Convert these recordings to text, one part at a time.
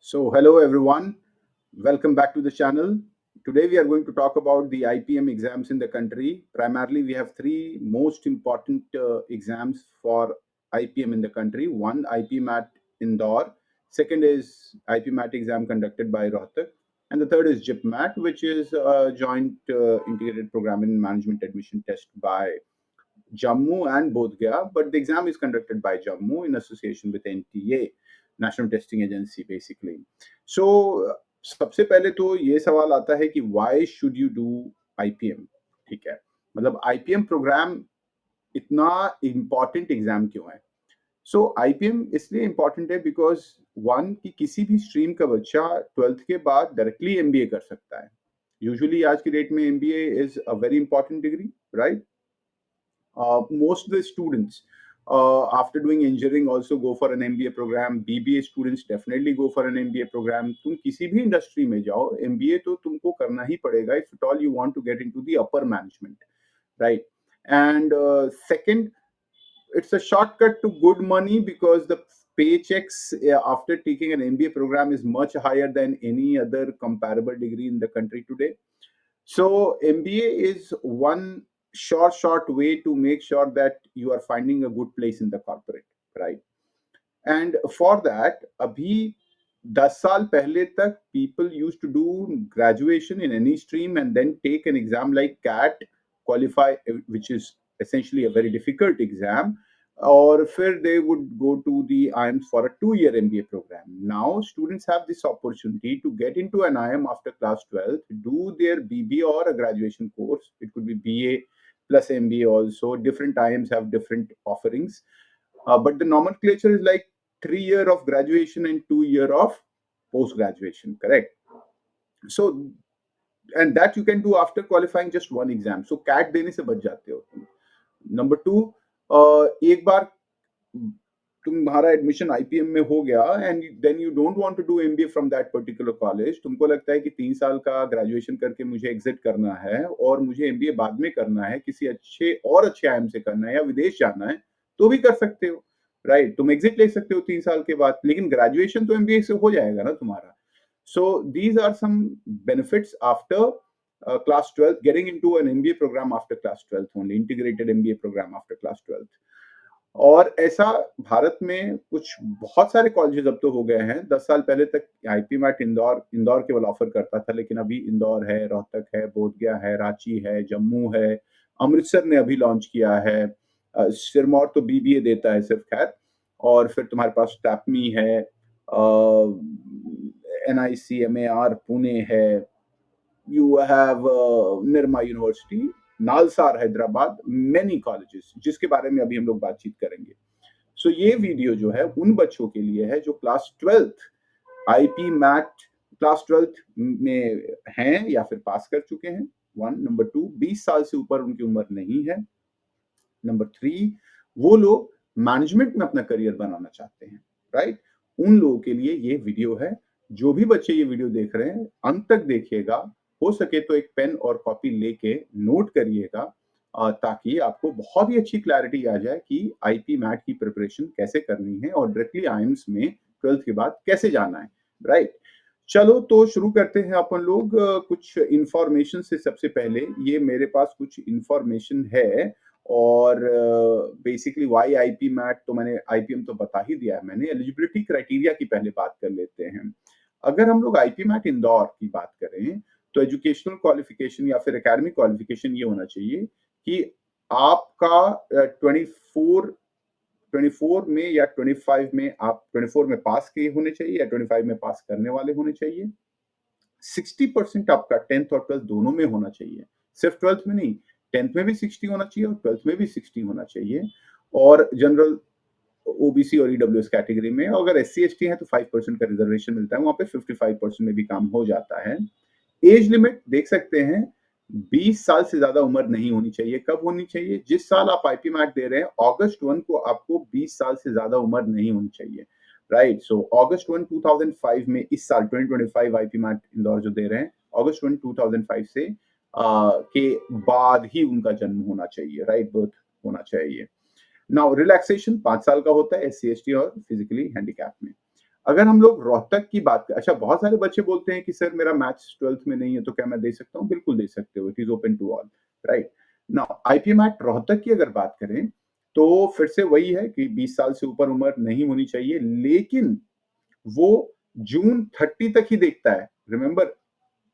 So, hello everyone. Welcome back to the channel. Today we are going to talk about the IPM exams in the country. Primarily, we have three most important exams for IPM in the country. One, IPMAT Indore. Second is IPMAT exam conducted by Rohtak. And the third is JIPMAT, which is a joint integrated program in management admission test by Jammu and Bodh Gaya, but the exam is conducted by Jammu in association with NTA, National Testing Agency, basically. So सबसे पहले तो ये सवाल आता है कि why should you do IPM? ठीक है, मतलब IPM प्रोग्राम इतना इम्पोर्टेंट एग्जाम क्यों है? सो आईपीएम इसलिए इम्पोर्टेंट है बिकॉज वन कि किसी भी स्ट्रीम का बच्चा ट्वेल्थ के बाद डायरेक्टली एमबीए कर सकता है. यूजुअली आज की डेट में MBA is a very important degree, right? Most of the students after doing engineering also go for an MBA program. BBA students definitely go for an MBA program. तुम किसी भी industry में जाओ, MBA तो तुमको करना ही पड़ेगा if at all you want to get into the upper management, right? And second, it's a shortcut to good money because the paychecks after taking an MBA program is much higher than any other comparable degree in the country today. So MBA is one short way to make sure that you are finding a good place in the corporate, right? And for that, abhi 10 साल पहले तक people used to do graduation in any stream and then take an exam like CAT, qualify, which is essentially a very difficult exam, or फिर they would go to the IIMs for a 2-year MBA program. Now students have this opportunity to get into an IIM after class 12, do their BBA or a graduation course. It could be BA plus MBA also. Different IIMs have different offerings. But the nomenclature is like 3 year of graduation and 2 year of post graduation, correct? So, and that you can do after qualifying just one exam. So CAT देने से बच जाते हो तुम. Number two, एक बार तुम्हारा admission IPM में हो गया and then you don't want to do MBA from that particular college, तुमको लगता है कि 3 साल का ग्रेजुएशन करके मुझे एग्जिट करना है और मुझे एमबीए बाद में करना है, किसी अच्छे आईएम से करना है या विदेश जाना है, तो भी कर सकते हो, राइट? तुम एग्जिट ले सकते हो 3 साल के बाद, लेकिन ग्रेजुएशन तो एमबीए से हो जाएगा ना तुम्हारा. So these are some benefits after class 12th, getting into an MBA program after class 12th only, integrated MBA program after class 12th. और ऐसा भारत में कुछ बहुत सारे कॉलेजेस अब तो हो गए हैं. 10 साल पहले तक आईपीमैट इंदौर केवल ऑफर करता था, लेकिन अभी इंदौर है, रोहतक है, बोधगया है, रांची है, जम्मू है, अमृतसर ने अभी लॉन्च किया है. सिरमौर तो बीबीए देता है सिर्फ, खैर. और फिर तुम्हारे पास टैपमी है, NICMAR पुणे है, you have Nirma University, NALSAR Hyderabad, many colleges जिसके बारे में अभी हम लोग बातचीत करेंगे. सो ये वीडियो जो है उन बच्चों के लिए है जो class 12th IP mat class 12th में हैं या फिर पास कर चुके हैं. वन. नंबर टू, 20 साल से ऊपर उनकी उम्र नहीं है. नंबर थ्री, वो लोग मैनेजमेंट में अपना करियर बनाना चाहते हैं, राइट? उन लोगों के लिए ये वीडियो है. जो भी बच्चे ये वीडियो देख रहे हैं अंत तक देखिएगा. हो सके तो एक पेन और कॉपी लेके नोट करिएगा, ताकि आपको बहुत ही अच्छी क्लैरिटी आ जाए कि आईपी मैट की प्रिपरेशन कैसे करनी है और डायरेक्टली आईएम्स में 12th के बाद कैसे जाना है, राइट? चलो तो शुरू करते हैं अपन लोग. कुछ इंफॉर्मेशन से सबसे पहले, ये मेरे पास कुछ इंफॉर्मेशन है. और बेसिकली वाई आईपी मैट तो मैंने आईपीएम तो बता ही दिया है मैंने. एलिजिबिलिटी क्राइटेरिया की पहले बात कर लेते हैं. अगर हम लोग आईपी मैट इंदौर की बात करें तो एजुकेशनल क्वालिफिकेशन या फिर एकेडमिक क्वालिफिकेशन ये होना चाहिए कि आपका 24 में या 25 में, आप 24 में पास किए होने चाहिए या 25 में पास करने वाले होने चाहिए. 60% आपका 10th और 12th दोनों में होना चाहिए, सिर्फ 12th में नहीं. 10th में भी 60 होना चाहिए और 12th में भी 60 होना चाहिए. और जनरल ओबीसी और ईडब्ल्यूएस कैटेगरी में अगर SC ST है तो 5% का रिजर्वेशन मिलता है, वहां पे 55% में भी काम हो जाता है. एज लिमिट देख सकते हैं, 20 साल से ज्यादा उम्र नहीं होनी चाहिए. कब होनी चाहिए? जिस साल आप आईपी मैट दे रहे हैं अगस्त 1 को आपको 20 साल से ज्यादा उम्र नहीं होनी चाहिए, राइट? सो अगस्त 1 2005 में, इस साल 2025 आईपी मैट इंदौर जो दे रहे हैं, अगस्त 1 2005 से के बाद ही उनका जन्म होना चाहिए, राइट? बर्थ होना चाहिए. नाउ रिलैक्सेशन 5 साल का होता है SC ST और फिजिकली हैंडीकैप में. अगर हम लोग रोहतक की बात करें, अच्छा बहुत सारे बच्चे बोलते हैं कि सर मेरा मैथ्स 12th में नहीं है तो क्या मैं दे सकता हूँ? बिल्कुल दे सकते हो, it is open to all, right? Now IPM at Rohtak की अगर बात करें, तो फिर से वही है कि 20 साल से ऊपर उम्र नहीं होनी चाहिए, लेकिन वो जून 30 तक ही देखता है। रिमेंबर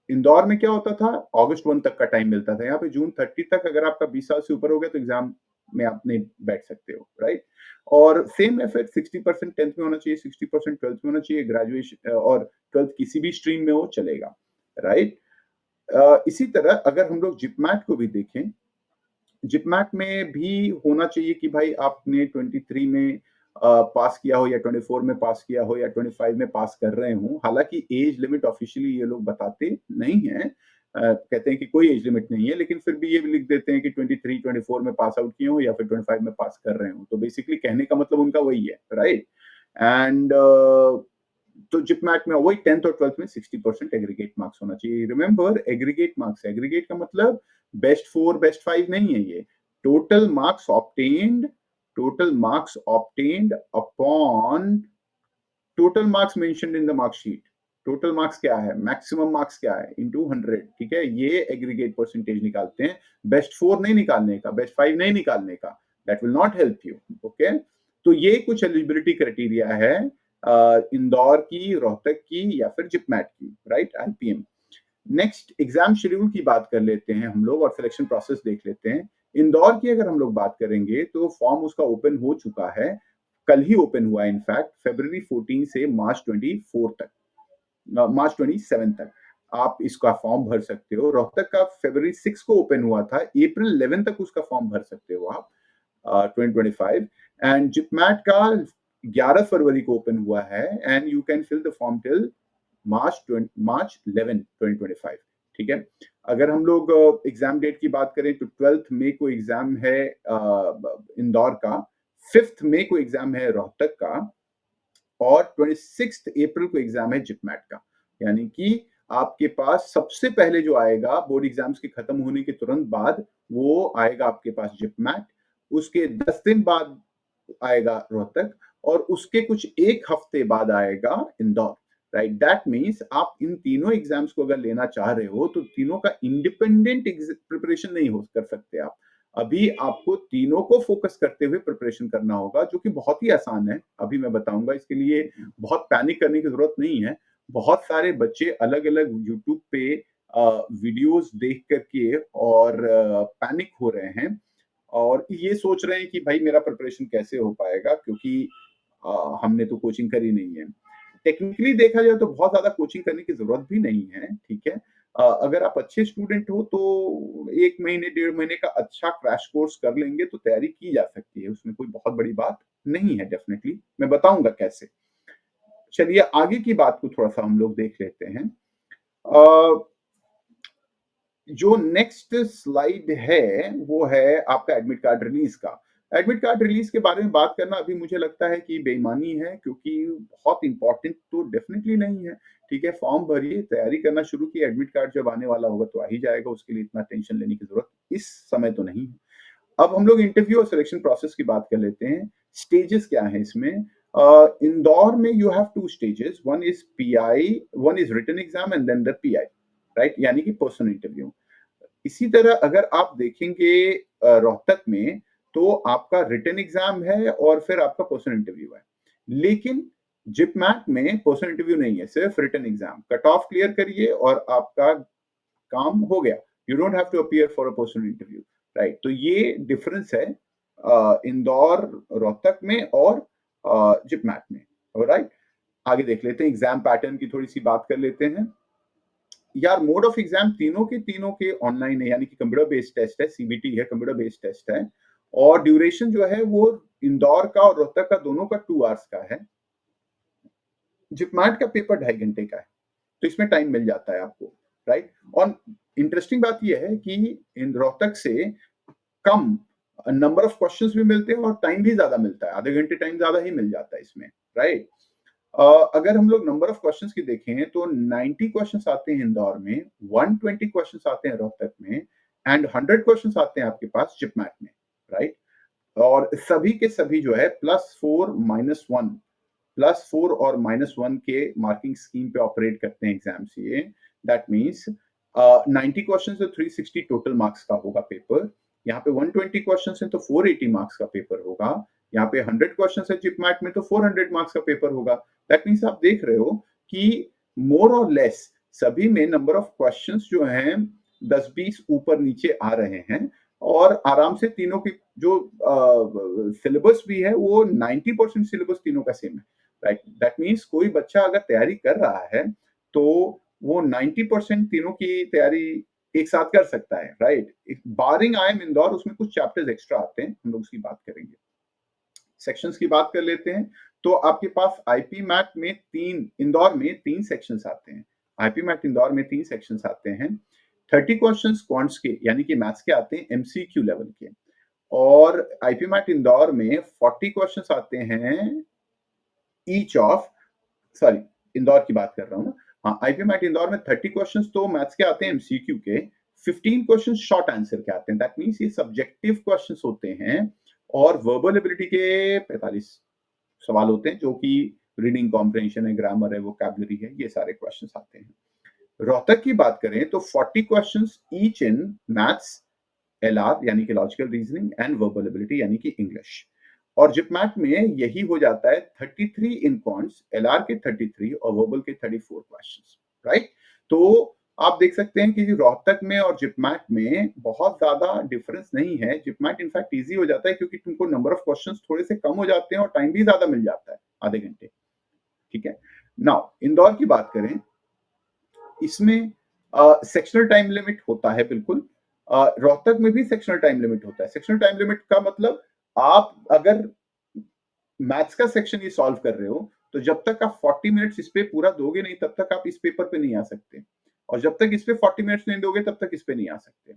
इंदौर में क्या होता था, अगस्त 1 तक का टाइम मिलता था। यहाँ पे जून 30 तक अगर आपका 20 साल से ऊपर हो गया तो एग्जाम में आप नहीं बैठ सकते हो, राइट? और सेम है फिर 60% 10th में होना चाहिए, 60% 12th में होना चाहिए, ग्रेजुएशन और 12th किसी भी स्ट्रीम में हो चलेगा, राइट? इसी तरह अगर हम लोग जिपमैट को भी देखें, जिपमैट में भी होना चाहिए कि भाई आपने 23 में पास किया हो या 24 में पास किया हो या 25 में पास कर रहे हो। हालाँकि एज लिमिट ऑफ़िशियली ये लोग बताते नहीं हैं। कहते हैं कि कोई एज लिमिट नहीं है, लेकिन फिर भी ये भी लिख देते हैं कि 23, 24 में पास आउट किए हो या फिर 25 में पास कर रहे हो। तो बेसिकली कहने का मतलब उनका वही है, राइट? एंड तो जिपमैट में वही 10th और 12th में 60% एग्रीगेट मार्क्स होना चाहिए। रिमेंबर एग्रीगेट मार्क्स, एग्रीगेट का मतलब बेस्ट 4, बेस्ट 5 नहीं है ये। Total marks obtained, total marks obtained upon total marks mentioned in the marksheet. Total marks क्या है, मैक्सिमम मार्क्स क्या है, इनटू 100, ठीक है? ये एग्रीगेट परसेंटेज निकालते हैं। बेस्ट 4 नहीं निकालने का, बेस्ट 5 नहीं निकालने का, that will not help you, okay? तो ये कुछ एलिजिबिलिटी क्राइटेरिया है इंदौर की, रोहतक की या फिर जिपमैट की, right? IPM. Next exam schedule की बात कर लेते हैं हम लोग और सिलेक्शन प्रोसेस देख लेते हैं। इंदौर की अगर हम लोग बात करेंगे तो फॉर्म उसका ओपन हो चुका है, कल ही ओपन हुआ है इनफैक्ट, फरवरी 14 से मार्च 24 तक, मार्च 27 तक आप इसका फॉर्म भर सकते हो। रोहतक का फरवरी 6 को ओपन हुआ था, अप्रैल 11 तक उसका फॉर्म भर सकते हो आप 2025। एंड जिपमैट का 11 फरवरी को ओपन हुआ है and you can fill the form till March 11 2025, ठीक है? अगर हम लोग एग्जाम डेट की बात करें तो 12th मई को एग्जाम है इंदौर का, 5th मई को एग्जाम है रोहतक का और 26 अप्रैल को एग्जाम है जिपमैट का। यानी कि आपके पास सबसे पहले जो आएगा बोर्ड एग्जाम्स के खत्म होने के तुरंत बाद, वो आएगा आपके पास जिपमैट, उसके 10 दिन बाद आएगा रोहतक और उसके कुछ 1 हफ्ते बाद आएगा इंदौर, राइट? दैट मीन्स आप इन तीनों एग्जाम्स को अगर लेना चाह रहे हो तो तीनों का इंडिपेंडेंट प्रिपरेशन नहीं हो कर सकते आप। अभी आपको तीनों को फोकस करते हुए प्रिपरेशन करना होगा, जो कि बहुत ही आसान है। अभी मैं बताऊंगा, इसके लिए बहुत पैनिक करने की जरूरत नहीं है। बहुत सारे बच्चे अलग-अलग यूट्यूब पे वीडियोस देख करके और पैनिक हो रहे हैं और ये सोच रहे हैं कि भाई मेरा प्रिपरेशन कैसे हो पाएगा, क्योंकि हमने तो कोचिंग करी नहीं है। टेक्निकली देखा जाए तो बहुत ज़्यादा कोचिंग करने की ज़रूरत भी नहीं है, ठीक है? अगर आप अच्छे स्टूडेंट हो तो 1 महीने, डेढ़ महीने का अच्छा क्रैश कोर्स कर लेंगे तो तैयारी की जा सकती है, उसमें कोई बहुत बड़ी बात नहीं है डेफ़िनेटली, मैं बताऊँगा कैसे। चलिए आगे की बात को थोड़ा-सा हम लोग देख लेते हैं। अ, जो नेक्स्ट स्लाइड है, वो है आपका एडमिट कार्ड रिलीज़ का। एडमिट कार्ड रिलीज़ के बारे में बात करना अभी मुझे लगता है कि बेईमानी है, क्योंकि बहुत इम्पोर्टेंट तो डेफ़िनिटली नहीं है, ठीक है? फॉर्म भरिए, तैयारी करना शुरू किए, एडमिट कार्ड जब आने वाला होगा तो आ ही जाएगा, उसके लिए इतना टेंशन लेने की ज़रूरत इस समय तो नहीं है। अब हम लोग इंटरव्यू और सिलेक्शन प्रोसेस की बात कर लेते हैं। स्टेजेस क्या हैं इसमें? इंदौर में you have 2 stages, one is PI, one is written exam and then the PI, right? यानी कि पर्सनल इंटरव्यू। इसी तरह अगर आप देखेंगे रोहतक में, तो आपका रिटन एग्जाम है और फिर आपका पर्सनल इंटरव्यू है। लेकिन जिपमैट में पर्सनल इंटरव्यू नहीं है, सिर्फ written exam. Cut off clear करिए और आपका काम हो गया। You don't have to appear for a personal interview, right? तो ये डिफरेंस है इंदौर, रोहतक में और जिपमैट में, राइट? आगे देख लेते हैं, एग्जाम पैटर्न की थोड़ी सी बात कर लेते हैं। यार मोड ऑफ एग्जाम तीनों के ऑनलाइन है, यानी कि कंप्यूटर बेस्ड टेस्ट है, सीबीटी है, कंप्यूटर बेस्ड टेस्ट है और ड्यूरेशन जो है वो इंदौर का और रोहतक का दोनों का 2 आवर्स का है। जिपमार्ट का पेपर 2.5 घंटे का है, तो इसमें टाइम मिल जाता है आपको, राइट? और इंटरेस्टिंग बात यह है कि इन रोहतक से कम नंबर ऑफ क्वेश्चंस भी मिलते हैं और टाइम भी ज्यादा मिलता है, आधे घंटे टाइम ज्यादा ही मिल जाता है इसमें, राइट? अगर हम लोग नंबर ऑफ क्वेश्चंस की देखें तो 90 क्वेश्चंस आते हैं इंदौर में, 120 क्वेश्चंस आते हैं रोहतक में एंड 100 क्वेश्चंस आते हैं आपके पास जिपमैट में, राइट? और सभी के सभी जो है +4 -1 +4 और -1 के मार्किंग स्कीम पे ऑपरेट करते हैं एग्जाम्स ये। दैट मीन्स 90 क्वेश्चन तो 360 टोटल मार्क्स का होगा पेपर। यहाँ पे 120 क्वेश्चन है तो 480 मार्क्स का पेपर होगा। यहाँ पे 100 क्वेश्चन है जिप मैट में तो 400 मार्क्स का पेपर होगा। दैट मीन्स आप देख रहे हो कि मोर और लेस सभी में नंबर ऑफ क्वेश्चंस जो हैं 10-20 ऊपर नीचे आ रहे हैं और आराम से तीनों की जो सिलेबस भी है वो 90% सिलेबस तीनों का सेम है, राइट। दैट मीन्स कोई बच्चा अगर तैयारी कर रहा है तो वो 90% तीनों की तैयारी एक साथ कर सकता है, राइट। बारिंग IIM इंदौर उसमें कुछ चैप्टर्स एक्स्ट्रा आते हैं, हम लोग उसकी बात करेंगे। सेक्शंस की बात कर लेते हैं तो आपके पास आईपी मैट में इंदौर में 3 सेक्शंस आते हैं। आईपी मैट इंदौर में 3 सेक्शंस आते हैं। 30 क्वेश्चंस क्वांट्स के यानी कि मैथ्स के आते हैं एमसीक्यू लेवल के, और आईपी मैट इंदौर में 40 क्वेश्चंस आते हैं ईच ऑफ, सॉरी इंदौर की बात कर रहा हूँ। हाँ, आईपी मैट इंदौर में 30 क्वेश्चंस तो मैथ्स के आते हैं एमसीक्यू के, 15 क्वेश्चंस शॉर्ट आंसर के आते हैं। दैट मींस ये सब्जेक्टिव क्वेश्चंस होते हैं और वर्बल एबिलिटी के 45 सवाल होते हैं जो कि रीडिंग कॉम्प्रिहेंशन है, ग्रामर है, वोकैबुलरी है, ये सारे क्वेश्चंस आते हैं। रोहतक की बात करें तो 40 questions each in maths, LR यानी कि logical reasoning and verbal ability यानी कि इंग्लिश, और जिपमैट में यही हो जाता है 33 इन क्वांट्स, एलआर के 33 और वर्बल के 34 क्वेश्चंस, राइट। तो आप देख सकते हैं कि रोहतक में और जिपमैट में बहुत ज्यादा डिफरेंस नहीं है। जिपमैट इनफैक्ट इजी हो जाता है क्योंकि तुमको नंबर ऑफ क्वेश्चंस थोड़े से कम हो जाते हैं और टाइम भी ज्यादा मिल जाता है, आधे घंटे, ठीक है। नाउ इंदौर की बात करें, इसमें सेक्शनल टाइम लिमिट होता है बिल्कुल। रोहतक में भी सेक्शनल टाइम लिमिट होता है। सेक्शनल टाइम लिमिट का मतलब आप अगर मैथ्स का सेक्शन ये सॉल्व कर रहे हो तो जब तक आप 40 मिनट्स इस पे पूरा दोगे नहीं तब तक आप इस पेपर पे नहीं आ सकते, और जब तक इस पे 40 मिनट्स नहीं दोगे तब तक इस पे नहीं आ सकते।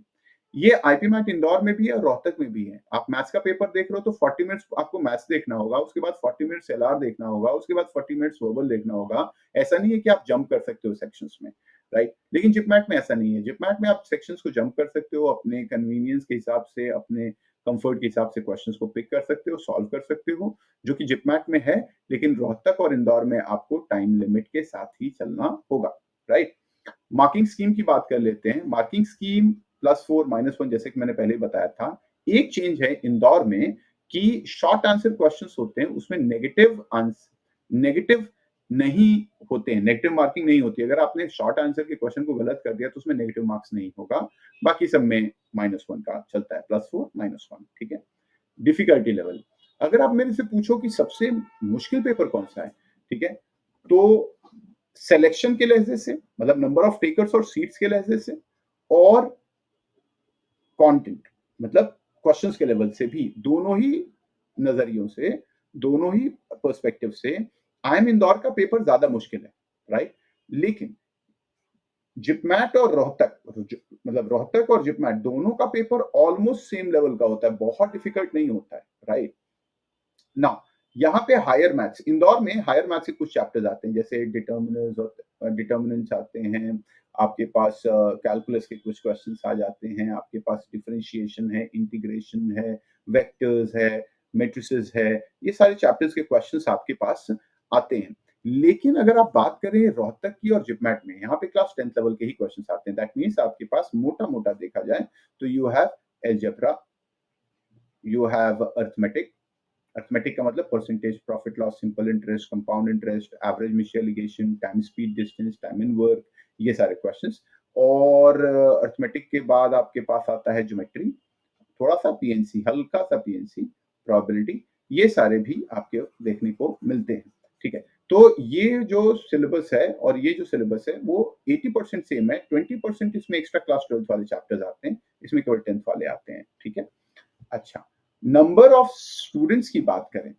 ये आईपी मैथ इंदौर में भी है और रोहतक में भी है। आप मैथ्स का पेपर देख रहे हो तो 40 मिनट्स आपको मैथ्स देखना होगा, उसके बाद 40 मिनट्स एलआर देखना होगा, उसके बाद 40 मिनट्स वर्बल देखना होगा। ऐसा नहीं है कि आप जंप कर सकते हो सेक्शंस में, राइट। लेकिन जिपमैट में ऐसा नहीं है। जिपमैट में आप सेक्शंस को जंप कर सकते हो, अपने कन्वीनियंस के हिसाब से, अपने कंफर्ट के हिसाब से क्वेश्चंस को पिक कर सकते हो, सॉल्व कर सकते हो, जो कि जिपमैट में है। लेकिन रोहतक और इंदौर में आपको टाइम लिमिट के साथ ही चलना होगा, राइट। मार्किंग स्कीम की बात कर लेते हैं। मार्किंग स्कीम +4 -1 जैसे कि मैंने पहले बताया था। एक चेंज है इंदौर में कि शॉर्ट आंसर क्वेश्चंस होते हैं उसमें नेगेटिव नहीं होते हैं, नेगेटिव मार्किंग नहीं होती है। अगर आपने शॉर्ट आंसर के क्वेश्चन को गलत कर दिया तो उसमें नेगेटिव मार्क्स नहीं होगा। बाकी सब में -1 का चलता है, +4 -1, ठीक है। डिफिकल्टी लेवल, अगर आप मेरे से पूछो कि सबसे मुश्किल पेपर कौन सा है, ठीक है, तो सिलेक्शन के लहजे से, मतलब नंबर ऑफ टेकर्स और सीट्स के लहजे से, और कंटेंट मतलब क्वेश्चंस के लेवल से भी, दोनों ही नजरियों से, दोनों ही पर्सपेक्टिव से आईएम इंदौर का पेपर ज्यादा मुश्किल है, राइट। लेकिन जिपमैट और रोहतक, मतलब रोहतक और जिपमैट दोनों का पेपर ऑलमोस्ट सेम लेवल का होता है, बहुत डिफिकल्ट नहीं होता है, राइट। ना यहाँ पे हायर मैथ्स, इंदौर में हायर मैथ्स के कुछ चैप्टर्स आते हैं जैसे डिटर्मिनर्स और डिटर्मिनेंट्स आते हैं, आपके पास कैलकुलस के कुछ क्वेश्चंस आ जाते हैं, आपके पास डिफरेंशिएशन है, इंटीग्रेशन है, वेक्टर्स है, मैट्रिसेस है, ये सारे चैप्टर्स के क्वेश्चंस आपके पास आते हैं। लेकिन अगर आप बात करें रोहतक की और जिपमैट में, यहाँ पे क्लास 10th लेवल के ही क्वेश्चंस आते हैं। दैट मीन्स आपके पास मोटा-मोटा देखा जाए तो you have algebra, you have arithmetic. Arithmetic का मतलब percentage, profit loss, simple interest, compound interest, average mutual ligation, time speed distance, time in work, ये सारे क्वेश्चंस। और अरिथमेटिक के बाद आपके पास आता है ज्योमेट्री, थोड़ा सा पीएनसी, हल्का सा पीएनसी, प्रोबेबिलिटी, ये सारे भी आपके देखने को मिलते हैं, ठीक है। तो ये जो सिलेबस है और ये जो सिलेबस है वो 80% सेम है, 20% इसमें एक्स्ट्रा क्लास 12th वाले चैप्टर्स आते हैं, इसमें केवल 10th वाले आते हैं, ठीक है। अच्छा, नंबर ऑफ स्टूडेंट्स की बात करें,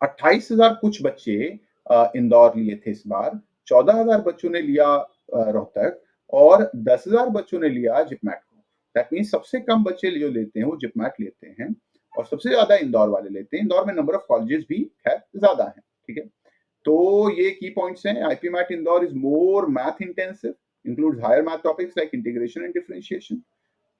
28,000 कुछ बच्चे इंदौर लिए थे इस बार, 14,000 बच्चों ने लिया रोहतक, और 10,000 बच्चों ने लिया जिपमैट को। दैट मीन्स सबसे कम बच्चे जो लेते हैं वो जिपमैट लेते हैं और सबसे ज्यादा इंदौर वाले लेते हैं। इंदौर में नंबर ऑफ कॉलेजेस भी खैर ज्यादा है, ठीक है। तो ये की पॉइंट्स हैं। IPMAT Indore is more math intensive, includes higher math topics like integration and differentiation.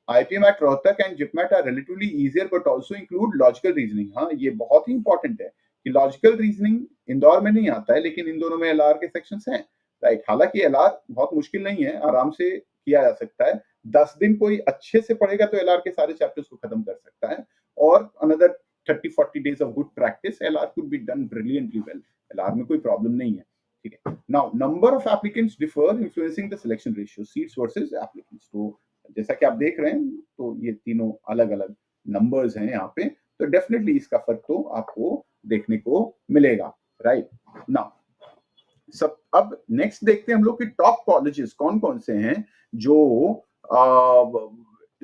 IPMAT Rohtak and JIPMAT are relatively easier but also include logical reasoning। हाँ, ये बहुत ही इंपॉर्टेंट है कि लॉजिकल रीजनिंग इंदौर में नहीं आता है, लेकिन इन दोनों में एलआर के सेक्शंस हैं, राइट। हालांकि एलआर बहुत मुश्किल नहीं है, आराम से किया जा सकता है। 10 दिन कोई अच्छे से पढ़ेगा तो एलआर के सारे चैप्टर्स को खत्म कर सकता है, और another 30-40 days of good practice, LR could be done brilliantly well. LR में कोई प्रॉब्लम नहीं है, ठीक है। Now number of applicants differ influencing the selection ratio, seats versus applicants. तो जैसा कि आप देख रहे हैं, तो ये तीनों अलग अलग नंबर्स हैं यहाँ पे, तो डेफिनेटली इसका फर्क तो आपको देखने को मिलेगा, राइट। नाउ सब अब नेक्स्ट देखते हैं हम लोग कि टॉप कॉलेजेस कौन कौन से हैं जो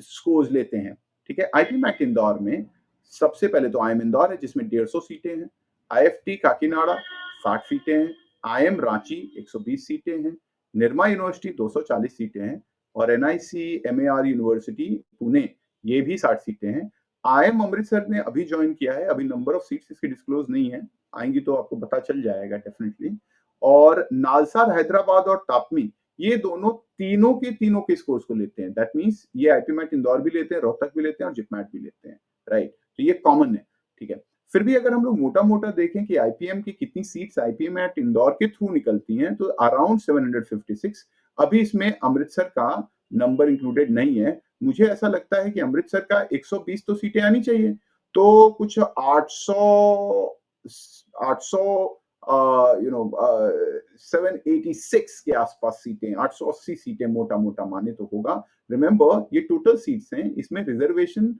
स्कोर्स लेते हैं, ठीक है। आईपी मैट इंदौर में सबसे पहले तो आईएम इंदौर है जिसमें 150 सीटें हैं, आईएफटी काकीनाडा 60 सीटें हैं, आईएम रांची 120 सीटें हैं, निर्मा यूनिवर्सिटी 240 सीटें हैं, और एनआईसी एमएआर यूनिवर्सिटी पुणे ये भी 60 सीटें हैं। आईएम अमृतसर ने अभी ज्वाइन किया है, अभी नंबर ऑफ सीट्स इसकी डिस्क्लोज नहीं है, आएंगी तो आपको पता चल जाएगा डेफिनेटली। और नालसार हैदराबाद और तापमी ये दोनों तीनों के स्कोर्स को लेते हैं, दैट मींस ये आईपी मैट इंदौर भी लेते हैं, रोहतक भी लेते हैं और जिपमैट भी लेते हैं, राइट। तो ये कॉमन है, ठीक है। फिर भी अगर हम लोग मोटा मोटा देखें कि आईपीएम की कितनी सीट्स आईपीएम मैट इंदौर के थ्रू निकलती हैं, तो अराउंड 756। अभी इसमें अमृतसर का नंबर इंक्लूडेड नहीं है। मुझे ऐसा लगता है कि अमृतसर का 120 तो सीटें आनी चाहिए, तो कुछ 800 786 के आसपास सीटें, 880 सीटें मोटा मोटा माने तो होगा। रिमेंबर ये टोटल सीट्स हैं, इसमें रिजर्वेशन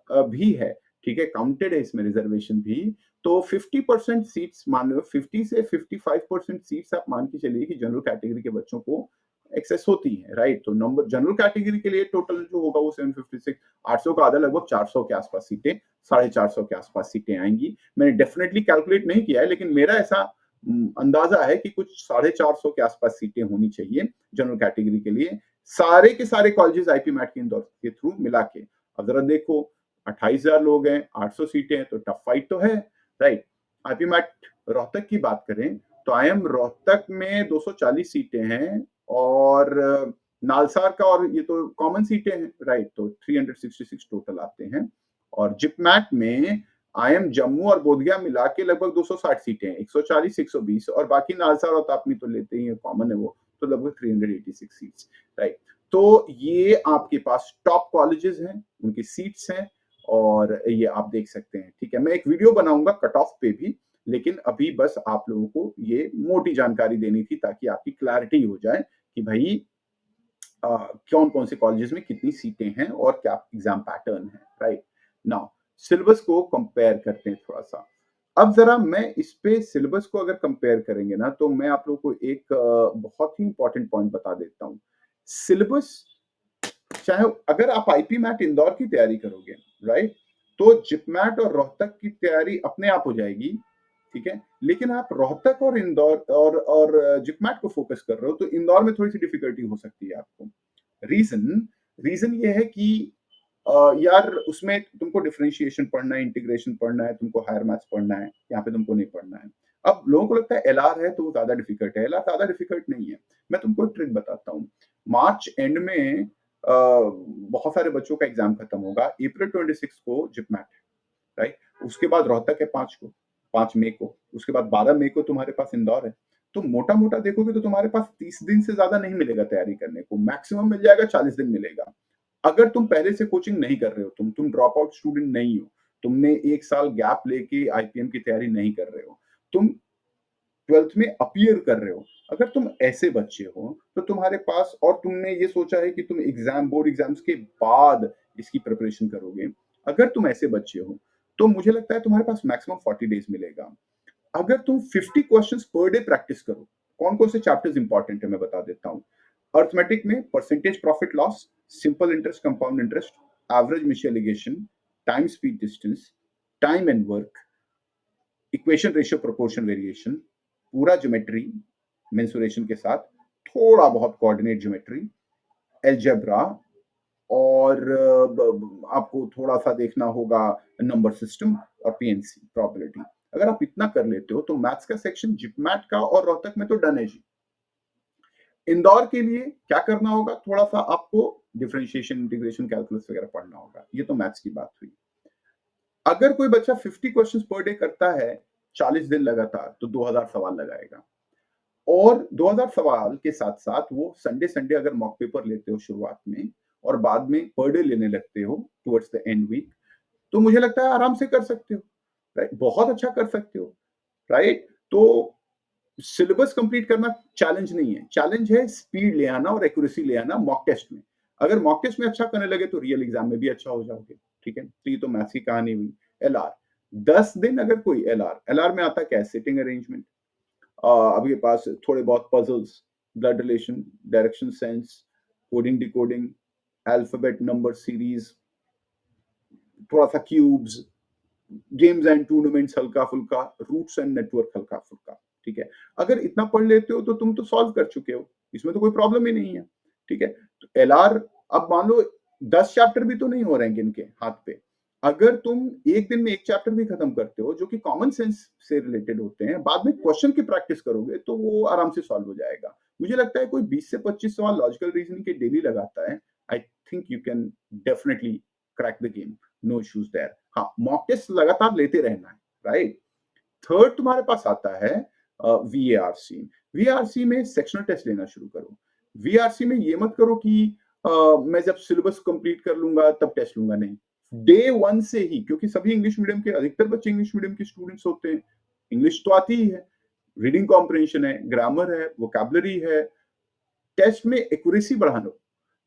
भी है, ठीक है, काउंटेड है इसमें रिजर्वेशन भी। तो 50% सीट्स मान लो, 50 से 55% सीट्स आप मान के चलिए कि जनरल कैटेगरी के बच्चों को एक्सेस होती है, राइट। तो नंबर जनरल कैटेगरी के लिए टोटल जो होगा वो 756, 800 का आधा लगभग 400 के आसपास सीटें, 450 के आसपास सीटें आएंगी। मैंने डेफिनेटली कैलकुलेट नहीं किया है, लेकिन मेरा ऐसा अंदाजा है कि कुछ 450 के आसपास सीटें होनी चाहिए जनरल कैटेगरी के लिए, सारे के सारे कॉलेजेस आईपी मैट के इंदौर के थ्रू मिला के। अब जरा देखो 28,000 लोग हैं, 800 सीटें हैं, तो टफ फाइट तो है, राइट। आईपी मैट रोहतक की बात करें तो आईएम रोहतक में 240 सीटें हैं, और नालसार का, और ये तो कॉमन सीटें हैं, राइट, तो 366 टोटल आते हैं। और जिपमैट में आईएम जम्मू और बोधगया मिला के लगभग 260 सीटें हैं, 140 120, और बाकी नालसार और तापमी तो लेते ही है, कॉमन है वो, तो लगभग 386 सीट्स, राइट। तो ये आपके पास टॉप कॉलेजेस हैं, उनकी सीट्स हैं, और ये आप देख सकते हैं, ठीक है। मैं एक वीडियो बनाऊंगा कट ऑफ पे भी, लेकिन अभी बस आप लोगों को ये मोटी जानकारी देनी थी ताकि आपकी क्लैरिटी हो जाए कि भाई कौन कौन से कॉलेजेस में कितनी सीटें हैं और क्या एग्जाम पैटर्न है, राइट। नाउ सिलेबस को कंपेयर करते हैं थोड़ा सा। अब जरा मैं इस पे सिलेबस को अगर कंपेयर करेंगे ना, तो मैं आप लोगों को एक बहुत ही इंपॉर्टेंट पॉइंट बता देता हूँ। सिलेबस, चाहे अगर आप आईपी मैट इंदौर की तैयारी करोगे, राइट, तो जिपमैट और रोहतक की तैयारी अपने आप हो जाएगी, ठीक है। लेकिन आप रोहतक और इंदौर और जिपमैट को फोकस कर रहे हो, तो इंदौर में थोड़ी सी डिफिकल्टी हो सकती है आपको। रीजन रीजन ये है कि यार उसमें तुमको डिफरेंशिएशन पढ़ना है, इंटीग्रेशन पढ़ना है, तुमको हायर मैथ्स पढ़ना है, यहाँ पे तुमको नहीं पढ़ना है। अब लोगों को लगता है एलआर है तो वो ज्यादा डिफिकल्ट है, एलआर ज्यादा डिफिकल्ट नहीं है। मैं तुमको एक ट्रिक बताता हूँ। मार्च एंड में बहुत सारे बच्चों का एग्जाम खत्म होगा, अप्रैल 26 को जिपमैट, राइट। उसके बाद रोहतक है 5 मई को, उसके बाद 12 मई को तुम्हारे पास इंदौर है। तो मोटा मोटा देखोगे तो तुम्हारे पास 30 दिन से ज्यादा नहीं मिलेगा तैयारी करने को, मैक्सिमम मिल जाएगा 40 दिन मिलेगा। अगर तुम पहले से कोचिंग नहीं कर रहे हो, तुम ड्रॉप आउट स्टूडेंट नहीं हो, तुमने 1 साल गैप लेके आईपीएम की तैयारी नहीं कर रहे हो, तुम 12th में अपीयर कर रहे हो, अगर तुम ऐसे बच्चे हो तो तुम्हारे पास, और तुमने ये सोचा है कि तुम बोर्ड एग्जाम्स के बाद इसकी प्रिपरेशन करोगे, अगर तुम ऐसे बच्चे हो तो मुझे लगता है तुम्हारे पास मैक्सिमम 40 डेज मिलेगा। अगर तुम 50 क्वेश्चंस पर डे प्रैक्टिस करो, कौन कौन से चैप्टर्स इंपॉर्टेंट है मैं बता देता हूँ। अर्थमेटिक में percentage profit loss, simple interest, compound interest, average मिशियल alligation, time speed distance, time and work, equation ratio proportion variation, पूरा ज्योमेट्री मेंसुरेशन के साथ, थोड़ा बहुत कोऑर्डिनेट ज्योमेट्री, एल्जेब्रा, और आपको थोड़ा सा देखना होगा नंबर सिस्टम और पीएनसी प्रोबेबिलिटी। अगर आप इतना कर लेते हो तो मैथ्स का सेक्शन जिपमैट का और रोहतक में तो डन है जी। इंदौर के लिए क्या करना होगा, थोड़ा सा आपको डिफरेंशिएशन, इंटीग्रेशन, कैलकुलस वगैरह पढ़ना होगा। ये तो मैथ्स की बात हुई। अगर कोई बच्चा 50 क्वेश्चंस पर डे करता है 40 दिन लगातार, तो 2000 सवाल लगाएगा। और 2000 सवाल के साथ-साथ वो संडे-संडे अगर मॉक पेपर लेते हो शुरुआत में और बाद में पर डे लेने लगते हो टुवर्ड्स द एंड वीक, तो मुझे लगता है आराम से कर सकते हो, राइट? बहुत अच्छा कर सकते हो, राइट? तो सिलेबस कंप्लीट करना चैलेंज नहीं है, चैलेंज है स्पीड ले आना और एक्यूरेसी ले आना मॉक टेस्ट में। अगर मॉक टेस्ट में अच्छा करने लगे तो रियल एग्जाम में भी अच्छा हो जाओगे, ठीक है? तो ये तो मैथ्स की कहानी हुई। एलआर, 10 दिन अगर कोई एलआर में आता क्या है? सिटिंग अरेंजमेंट, आपके पास थोड़े बहुत puzzles, blood relation, direction sense, coding decoding, alphabet number series, थोड़ा सा क्यूब्स, गेम्स एंड टूर्नामेंट्स हल्का-फुल्का, रूट्स एंड नेटवर्क हल्का-फुल्का, ठीक है? अगर इतना पढ़ लेते हो तो तुम तो सॉल्व कर चुके हो, इसमें तो कोई प्रॉब्लम ही नहीं है, ठीक है? तो एलआर, अब मान लो 10 चैप्टर भी तो नहीं हो रहे हैं गिन के हाथ पे। अगर तुम एक दिन में 1 चैप्टर भी खत्म करते हो जो कि कॉमन सेंस से रिलेटेड होते हैं, बाद में क्वेश्चन की प्रैक्टिस करोगे तो वो आराम से सॉल्व हो जाएगा। मुझे लगता है कोई 20 से 25 सवाल लॉजिकल रीजनिंग के डेली लगाता है, I think you can definitely crack the game, no issues there. हाँ, मॉक टेस्ट लगातार लेते रहना है, राइट? थर्ड तुम्हारे पास आता है वीएआरसी। वीएआरसी में सेक्शनल टेस्ट लेना शुरू करो। वीएआरसी में ये मत करो कि मैं जब सिलेबस कंप्लीट कर लूंगा तब टेस्ट लूंगा, नहीं। डे वन से ही, क्योंकि सभी इंग्लिश मीडियम के अधिकतर बच्चे इंग्लिश मीडियम के स्टूडेंट्स होते हैं, इंग्लिश तो आती ही है, रीडिंग कॉम्प्रिहेंशन है, ग्रामर है, वोकैबुलरी है। टेस्ट में एक्यूरेसी बढ़ा लो,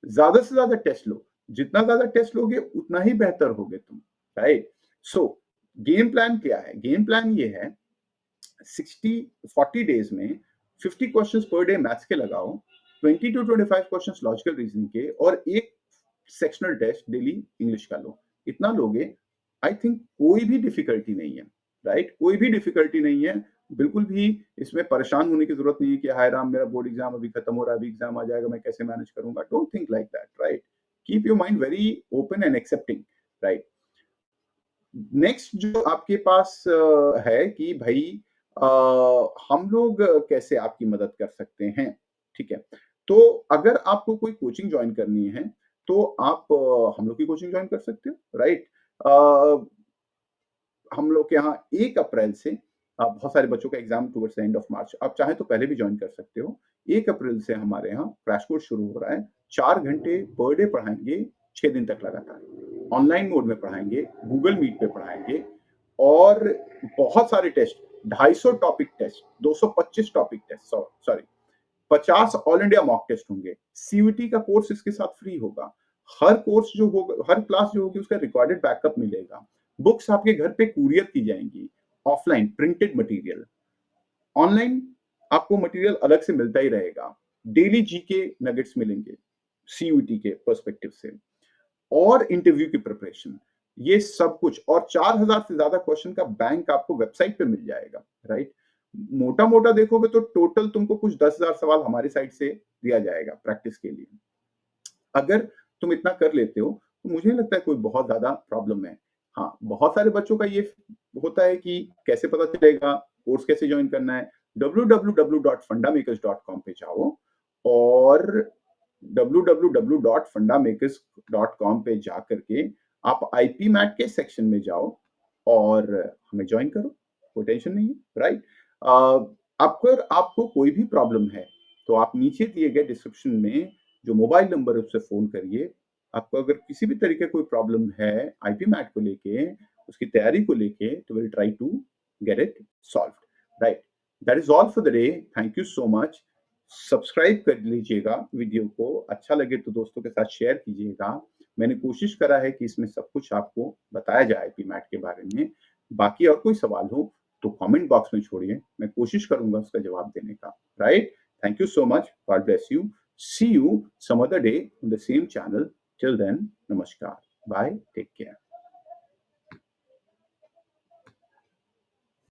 ज्यादा से ज्यादा टेस्ट लो, जितना ज्यादा टेस्ट लोगे उतना ही बेहतर होगे तुम, राइट? सो गेम प्लान क्या है? गेम प्लान ये है, 40 डेज में 50 क्वेश्चंस पर डे मैथ्स के लगाओ, 20 टू 25 क्वेश्चंस लॉजिकल रीजनिंग के, और एक सेक्शनल टेस्ट डेली इंग्लिश का लो। इतना लोगे, आई थिंक कोई भी डिफिकल्टी नहीं है, राइट? कोई भी डिफिकल्टी नहीं है, बिल्कुल भी इसमें परेशान होने की जरूरत नहीं है कि हाय राम, मेरा बोर्ड एग्जाम अभी खत्म हो रहा है, अभी एग्जाम आ जाएगा, मैं कैसे मैनेज करूंगा। Don't think like that, right? Keep your mind very open and accepting, right? Next जो आपके पास है कि भाई अ, हम लोग कैसे आपकी मदद कर सकते हैं, ठीक है? तो अगर आपको कोई कोचिंग ज्वाइन करनी है तो आप हम लोग की कोचिंग ज्वाइन कर सकते हो, राइट? हम लोग के यहाँ 1 अप्रैल से बहुत सारे बच्चों का exam towards the end of March, आप चाहें तो पहले भी ज्वाइन कर सकते हो। 1 अप्रैल से हमारे यहाँ क्रैश कोर्स शुरू हो रहा है। 4 घंटे पर डे पढ़ाएंगे, 6 दिन तक लगातार। ऑनलाइन मोड में पढ़ाएंगे, गूगल मीट पे पढ़ाएंगे, और बहुत सारे test, 250 topic test, 225 topic test, sorry 50 all India mock test होंगे। सीयूईटी का कोर्स इसके साथ फ्री होगा। हर कोर्स जो होगा, हर क्लास जो होगी उसका रिकॉर्डेड बैकअप मिलेगा। बुक्स आपके घर पे कुरियर की जाएंगी, ऑफलाइन प्रिंटेड मटेरियल। ऑनलाइन आपको मटेरियल अलग से मिलता ही रहेगा। डेली जीके नगेट्स मिलेंगे सीयूईटी के पर्सपेक्टिव से, और इंटरव्यू की प्रिपरेशन, ये सब कुछ, और 4000 से ज्यादा क्वेश्चन का बैंक आपको वेबसाइट पे मिल जाएगा, राइट? मोटा मोटा देखोगे तो टोटल तुमको कुछ 10,000 सवाल हमारी साइड से दिया जाएगा प्रैक्टिस के लिए। अगर तुम इतना कर लेते हो तो मुझे नहीं लगता है कोई बहुत ज्यादा प्रॉब्लम है। हाँ, बहुत सारे बच्चों का ये होता है कि कैसे पता चलेगा, कोर्स कैसे ज्वाइन करना है। www.fundamakers.com पे जाओ, और www.fundamakers.com पे जा करके आप आईपी मैट के सेक्शन में जाओ और हमें ज्वाइन करो, कोई टेंशन नहीं है, राइट? आपको आपको कोई भी प्रॉब्लम है तो आप नीचे दिए गए डिस्क्रिप्शन में जो मोबाइल नंबर है उससे फोन करिए। आपको अगर किसी भी तरीके कोई प्रॉब्लम है आईपी मैट को लेके, उसकी तैयारी को लेके, तो will try to get it solved, right? That is all for the day. Thank you so much. Subscribe कर लीजिएगा वीडियो को, अच्छा लगे तो दोस्तों के साथ शेयर कीजिएगा। मैंने कोशिश करा है कि इसमें सब कुछ आपको बताया जाए आईपी मैट के बारे में। बाकी और कोई सवाल हो तो कमेंट बॉक्स में छोड़िए, मैं कोशिश करूंगा उसका जवाब देने का, right? Thank you so much. God bless you. See you some other day on the same channel. Till then, namaskar. Bye. Take care.